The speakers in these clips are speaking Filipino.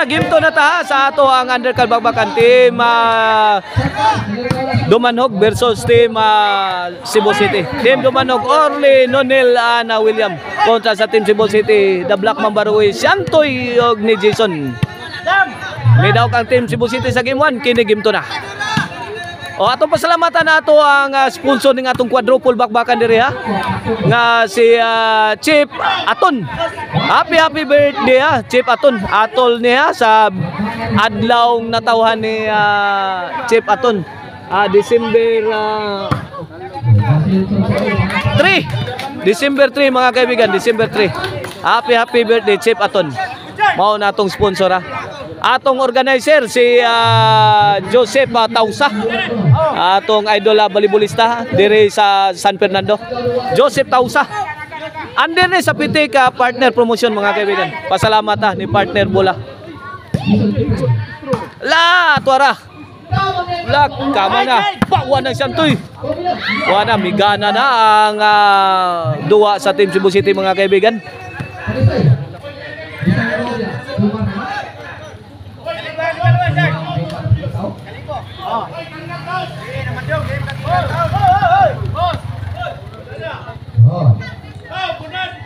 na, game 2 na ta sa ato ang undercard bakbakan team Dumanog versus team Cebu City. Team Dumanog, Orly, Nonel, Ana, William kontra sa team Cebu City, The Black Mamba Ruiz, Santoy og ni Jason. May daw kang team Cebu City sa game 1, kini game 2 na. O atong pasalamatan na ato ang sponsor ning atong quadruple bakbakan diri ha. Nga si Chief Aton. Happy birthday ha, Chief Aton. Atol niya sa adlaw natawhan ni Chief Aton. December 3. December 3 mga kaibigan, December 3. Happy birthday Chief Aton. Mao na atong sponsor ha. Atong organizer si Joseph Tausa. Atong idol volleyballista dire sa San Fernando. Joseph Tausa. Under ni sa pitik partner promotion mga kaibigan. Pasalamat ni partner bola. La tuara. La kama na. Pawan ng Santoy. Wana migana na ang duwa sa team Cebu City mga kaibigan.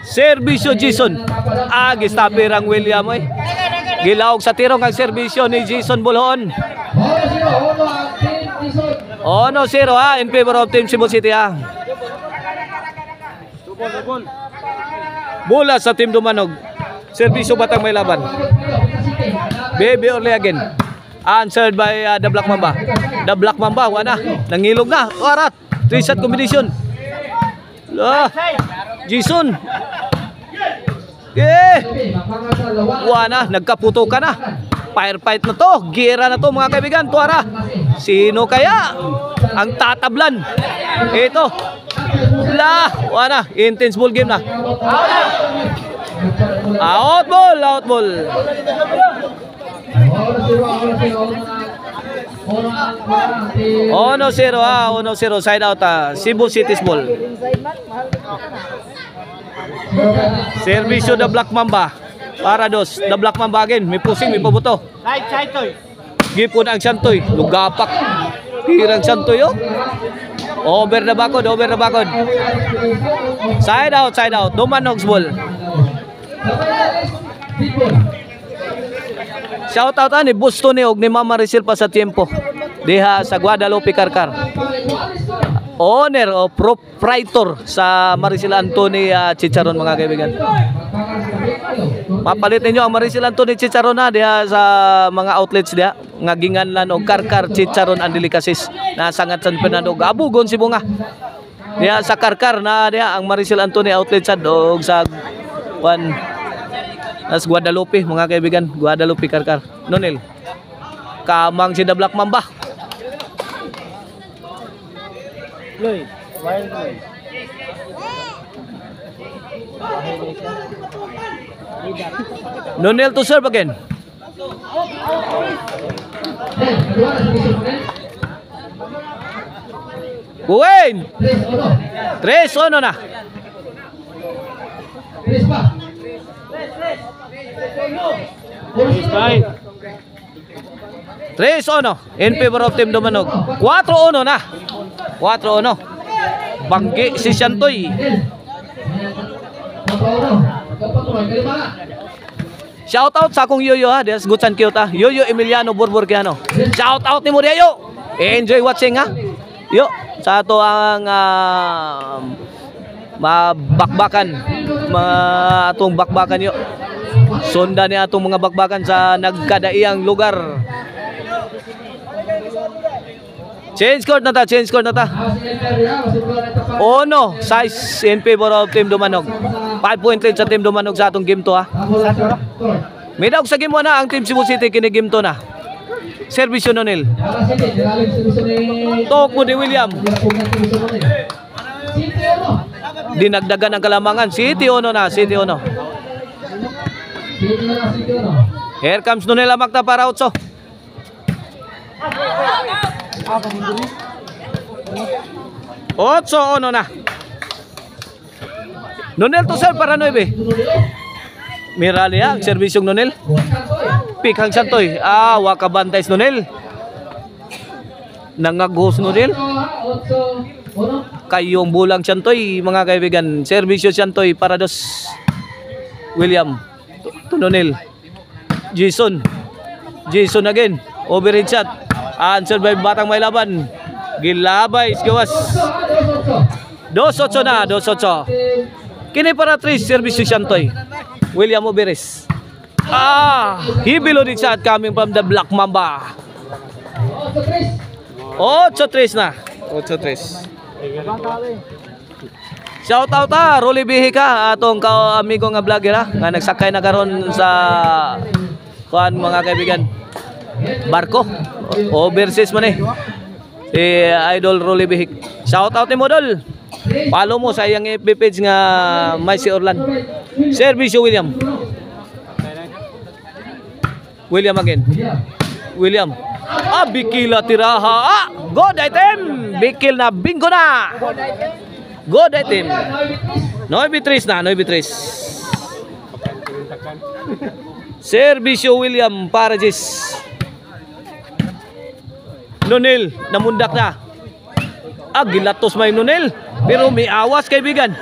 Serbisyo Jason. Gistapir ang William ay. Gilawog sa tirong ang serbisyo ni Jason Bulhon. 1-0 ha in favor of team Cebu City ha. Bola sa team Dumanog. Serbisyo batang may laban. Baby Orly again. Answered by The Black Mamba. The Black Mamba, wana. Nangilog na. Arat. 3-shot combination. Jason. Wana. Nagkaputo ka na. Firefight na to. Gira na to mga kaibigan. Tuara. Sino kaya ang tatablan? Ito. Wana. Intense ball game na. Out ball. 1-0 side out Cebu City's ball. Servisyo The Black Mamba para dos. The Black Mamba again, may pusing, may pabuto. Side toy. Gipon ang Santoy, lugapak. Tirang Santoy Over the bakod. Side out. Dumanog's ball. Shout out ni Busto ni og ni Mama Rizal pa sa tiempo diha sa Guadalupe Karkar. Owner o proprietor sa Maricel Anthony Chicharon mga kaibigan. Mapalit ninyo ang Maricel Anthony Chicharon na diha sa mga outlets diha nga ginganlan og Karkar Chicharon and Delicacies na sangat San Fernando Abugon Sibunga. Diha sa Karkar na diha ang Maricel Anthony outlet sa og sa As Guadalupe mga kaibigan, Guadalupe Karkar. Nonel. Kamang si The Black Mamba. Loy, wild boy. Nonel to serve again. Wayne. 3-1 na. 3-1 in favor of team Dumanog. 4-1 na. 4-1. Banggi si Santoy. Shout out sa akong Yoyo ha. Des good san cute ha. Yoyo Emiliano Borborgiano. Shout out ni mo Yoyo. Enjoy watching ha. Yo sa ato ang mabakbakan. Atong bakbakan yo. Sonda ni atong mga bakbakan sa nagkadaiyang lugar. Change court na ta. Size in favor of team Dumanog. 5.3 sa team Dumanog sa atong game to ha. May daog sa game 1 na ang team Cebu City kini game to na. Servisyo Nonel. Tok mo ni William. Dinagdagan ang kalamangan. City 1 na. Here comes Nonel Amakta para Otso. 8-1 na. Nonel to serve para 9. Mirali ang servisyong Nonel. Pick ang Santoy. Wakabantay si Nonel. Nangaghos Nonel. Kayong bulang Santoy, mga kaibigan. Servisyo Santoy para dos William. To Nonel. Jason again. Overhead shot. Answer by Batang May Laban. Gilabay, gawas. 2-8 na, 2-8. Kini para 3, servisyo Santoy. William Oberes. Heavy loaded shot coming from the Black Mamba. 8-3 na. 8-3. Shout out Rolly Bihika, atong amigo nga vlogger nga nagsakay na karon sa kuan mga kaibigan. Barko. Overseas man si Idol Rolly Bihik. Shout out ni Modol. Follow mo sa iyang FB page nga Maisi Orlan. Servisyo William. William again. William. Bikila tiraha. Good item. Bikil na bingo na. Good item. 9-3 na. 9-3. Servisyo William para Jis. Nonel. Namundak na. Gilatos may Nonel. Pero may awas kaibigan.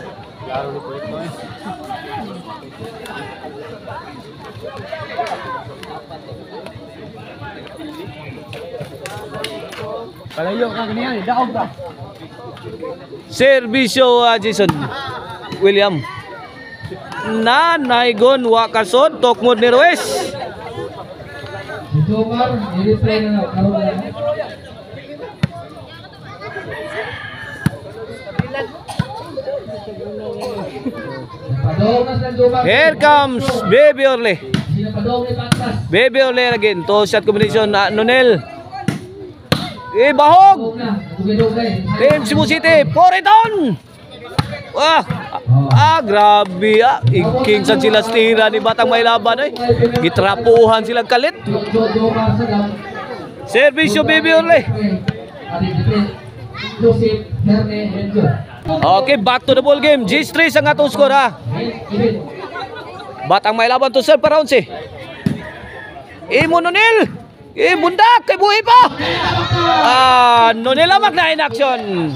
Palayo ka kaniya, daog ba? Servisyo Jason William. Naigon wakasod tokmod ni Ruiz. Jomar, i-replay na karon. Here comes Baby Orle. Baby Orle again. To shot combination Nonel. Bahog. Team Cebu City. Poriton. Grabe Iking sa sila tira ni Batang May Laban gitrapuhan silang kalit. Servisyo Baby Orle. Okay, back to the ball game. G3 ang atong score Batang May Laban to serve pa round si Imo Nonel. Bundak kay buhi pa. Nonel amak na in action.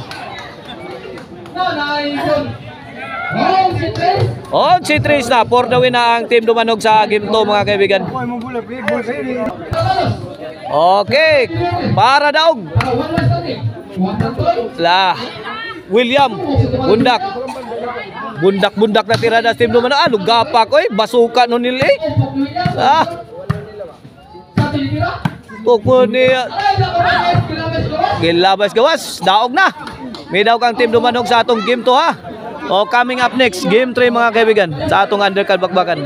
Si Tris na for the win na ang team Dumanog sa game to mga kaibigan. Okay, para daog. William bundak na tirada sa team Dumanog. Gapak basuka Nonel Gilabas gawas, daog na. May daog ang team Dumanog sa atong game to coming up next, game 3 mga kaibigan sa atong undercard bakbakan.